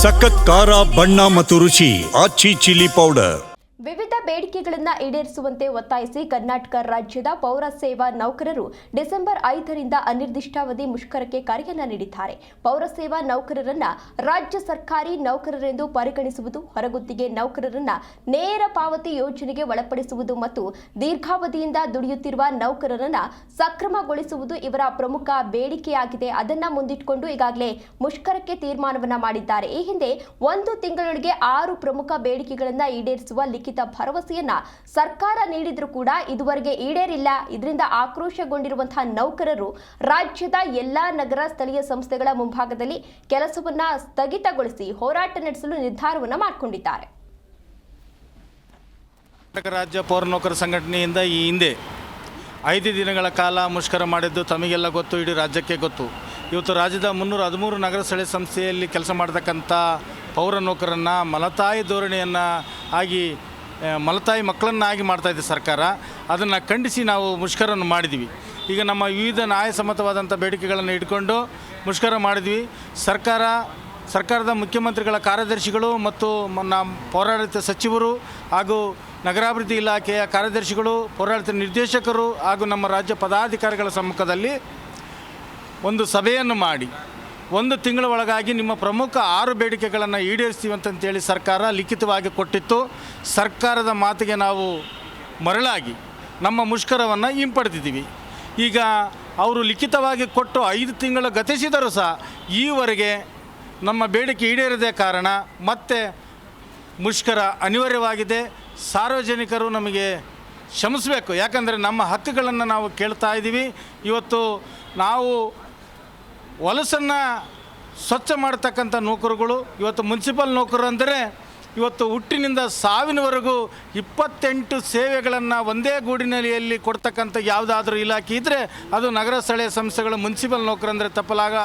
ಸಖತ್ ಖಾರ ಬಣ್ಣ ಮತ್ತು ರುಚಿ ಆಚಿ ಚಿಲ್ಲಿ ಪೌಡರ್. ವಿವಿಧ ಬೇಡಿಕೆಗಳನ್ನು ಈಡೇರಿಸುವಂತೆ ಒತ್ತಾಯಿಸಿ ಕರ್ನಾಟಕ ರಾಜ್ಯದ ಪೌರ ಸೇವಾ ನೌಕರರು ಡಿಸೆಂಬರ್ 5ರಿಂದ ಅನಿರ್ದಿಷ್ಟಾವಧಿ ಮುಷ್ಕರಕ್ಕೆ ಕರೆಯನ್ನ ನೀಡಿದ್ದಾರೆ. ಪೌರ ಸೇವಾ ನೌಕರರನ್ನ ರಾಜ್ಯ ಸರ್ಕಾರಿ ನೌಕರರೆಂದು ಪರಿಗಣಿಸುವುದು, ಹೊರಗುತ್ತಿಗೆ ನೌಕರರನ್ನ ನೇರ ಪಾವತಿ ಯೋಜನೆಗೆ ಒಳಪಡಿಸುವುದು ಮತ್ತು ದೀರ್ಘಾವಧಿಯಿಂದ ದುಡಿಯುತ್ತಿರುವ ನೌಕರರನ್ನ ಸಕ್ರಮಗೊಳಿಸುವುದು ಇವರ ಪ್ರಮುಖ ಬೇಡಿಕೆಯಾಗಿದೆ. ಅದನ್ನ ಮುಂದಿಟ್ಟುಕೊಂಡು ಈಗಾಗಲೇ ಮುಷ್ಕರಕ್ಕೆ ತೀರ್ಮಾನವನ್ನ ಮಾಡಿದ್ದಾರೆ. ಈ ಹಿಂದೆ 1 ತಿಂಗಳೊಳಗೆ 6 ಪ್ರಮುಖ ಬೇಡಿಕೆಗಳನ್ನು ಈಡೇರಿಸುವ ಲಿಖಿತ ಭರವಸೆಯನ್ನ ಸರ್ಕಾರ ನೀಡಿದ್ರೂ ಕೂಡ ಇದುವರೆಗೆ ಈಡೇರಿಲ್ಲ. ಇದರಿಂದ ಆಕ್ರೋಶಗೊಂಡಿರುವಂತಹ ನೌಕರರು ರಾಜ್ಯದ ಎಲ್ಲಾ ನಗರ ಸ್ಥಳೀಯ ಸಂಸ್ಥೆಗಳ ಮುಂಭಾಗದಲ್ಲಿ ಕೆಲಸವನ್ನ ಸ್ಥಗಿತಗೊಳಿಸಿ ಹೋರಾಟ ನಡೆಸಲು ನಿರ್ಧಾರವನ್ನ ಮಾಡಿಕೊಂಡಿದ್ದಾರೆ. ಕರ್ನಾಟಕ ರಾಜ್ಯ ಪೌರ ನೌಕರ ಸಂಘಟನೆಯಿಂದ ಈ ಹಿಂದೆ 5 ದಿನಗಳ ಕಾಲ ಮುಷ್ಕರ ಮಾಡಿದ್ದು ತಮಗೆಲ್ಲ ಗೊತ್ತು, ಇಡೀ ರಾಜ್ಯಕ್ಕೆ ಗೊತ್ತು. ಇವತ್ತು ರಾಜ್ಯದ 313 ನಗರ ಸ್ಥಳೀಯ ಸಂಸ್ಥೆಯಲ್ಲಿ ಕೆಲಸ ಮಾಡತಕ್ಕಂಥ ಪೌರ ನೌಕರನ್ನು ಮಲತಾಯಿ ಧೋರಣೆಯನ್ನು ಆಗಿ ಮಲತಾಯಿ ಮಕ್ಕಳನ್ನಾಗಿ ಮಾಡ್ತಾಯಿದೆ ಸರ್ಕಾರ. ಅದನ್ನು ಖಂಡಿಸಿ ನಾವು ಮುಷ್ಕರವನ್ನು ಮಾಡಿದ್ವಿ. ಈಗ ನಮ್ಮ ವಿವಿಧ ನ್ಯಾಯಸಮ್ಮತವಾದಂಥ ಬೇಡಿಕೆಗಳನ್ನು ಇಟ್ಕೊಂಡು ಮುಷ್ಕರ ಮಾಡಿದ್ವಿ. ಸರ್ಕಾರದ ಮುಖ್ಯಮಂತ್ರಿಗಳ ಕಾರ್ಯದರ್ಶಿಗಳು ಮತ್ತು ಪೌರಾಡಳಿತ ಸಚಿವರು ಹಾಗೂ ನಗರಾಭಿವೃದ್ಧಿ ಇಲಾಖೆಯ ಕಾರ್ಯದರ್ಶಿಗಳು, ಪೌರಾಡಳಿತ ನಿರ್ದೇಶಕರು ಹಾಗೂ ನಮ್ಮ ರಾಜ್ಯ ಪದಾಧಿಕಾರಿಗಳ ಸಮ್ಮುಖದಲ್ಲಿ ಒಂದು ಸಭೆಯನ್ನು ಮಾಡಿ 1 ತಿಂಗಳ ಒಳಗಾಗಿ ನಿಮ್ಮ ಪ್ರಮುಖ 6 ಬೇಡಿಕೆಗಳನ್ನು ಈಡೇರಿಸ್ತೀವಿ ಅಂತಂತೇಳಿ ಸರ್ಕಾರ ಲಿಖಿತವಾಗಿ ಕೊಟ್ಟಿತ್ತು. ಸರ್ಕಾರದ ಮಾತಿಗೆ ನಾವು ಮರಳಾಗಿ ನಮ್ಮ ಮುಷ್ಕರವನ್ನು ಹಿಂಪಡೆದಿದ್ದೀವಿ. ಈಗ ಅವರು ಲಿಖಿತವಾಗಿ ಕೊಟ್ಟು 5 ತಿಂಗಳು ಗತಿಸಿದರೂ ಸಹ ಈವರೆಗೆ ನಮ್ಮ ಬೇಡಿಕೆ ಈಡೇರದೇ ಕಾರಣ ಮತ್ತೆ ಮುಷ್ಕರ ಅನಿವಾರ್ಯವಾಗಿದೆ. ಸಾರ್ವಜನಿಕರು ನಮಗೆ ಕ್ಷಮಿಸಬೇಕು. ಯಾಕಂದರೆ ನಮ್ಮ ಹಕ್ಕುಗಳನ್ನು ನಾವು ಕೇಳ್ತಾ ಇದ್ದೀವಿ. ಇವತ್ತು ನಾವು ಹೊಲಸನ್ನು ಸ್ವಚ್ಛ ಮಾಡ್ತಕ್ಕಂಥ ನೌಕರುಗಳು, ಇವತ್ತು ಮುನ್ಸಿಪಲ್ ನೌಕರರು ಅಂದರೆ ಇವತ್ತು ಹುಟ್ಟಿನಿಂದ ಸಾವಿನವರೆಗೂ 28 ಸೇವೆಗಳನ್ನು ಒಂದೇ ಗೂಡಿನಲ್ಲಿ ಕೊಡ್ತಕ್ಕಂಥ ಯಾವುದಾದ್ರೂ ಇಲಾಖೆ ಇದ್ದರೆ ಅದು ನಗರ ಸ್ಥಳೀಯ ಸಂಸ್ಥೆಗಳು ಮುನ್ಸಿಪಲ್ ನೌಕರು ಅಂದರೆ ತಪ್ಪಾಗಲ್ಲ.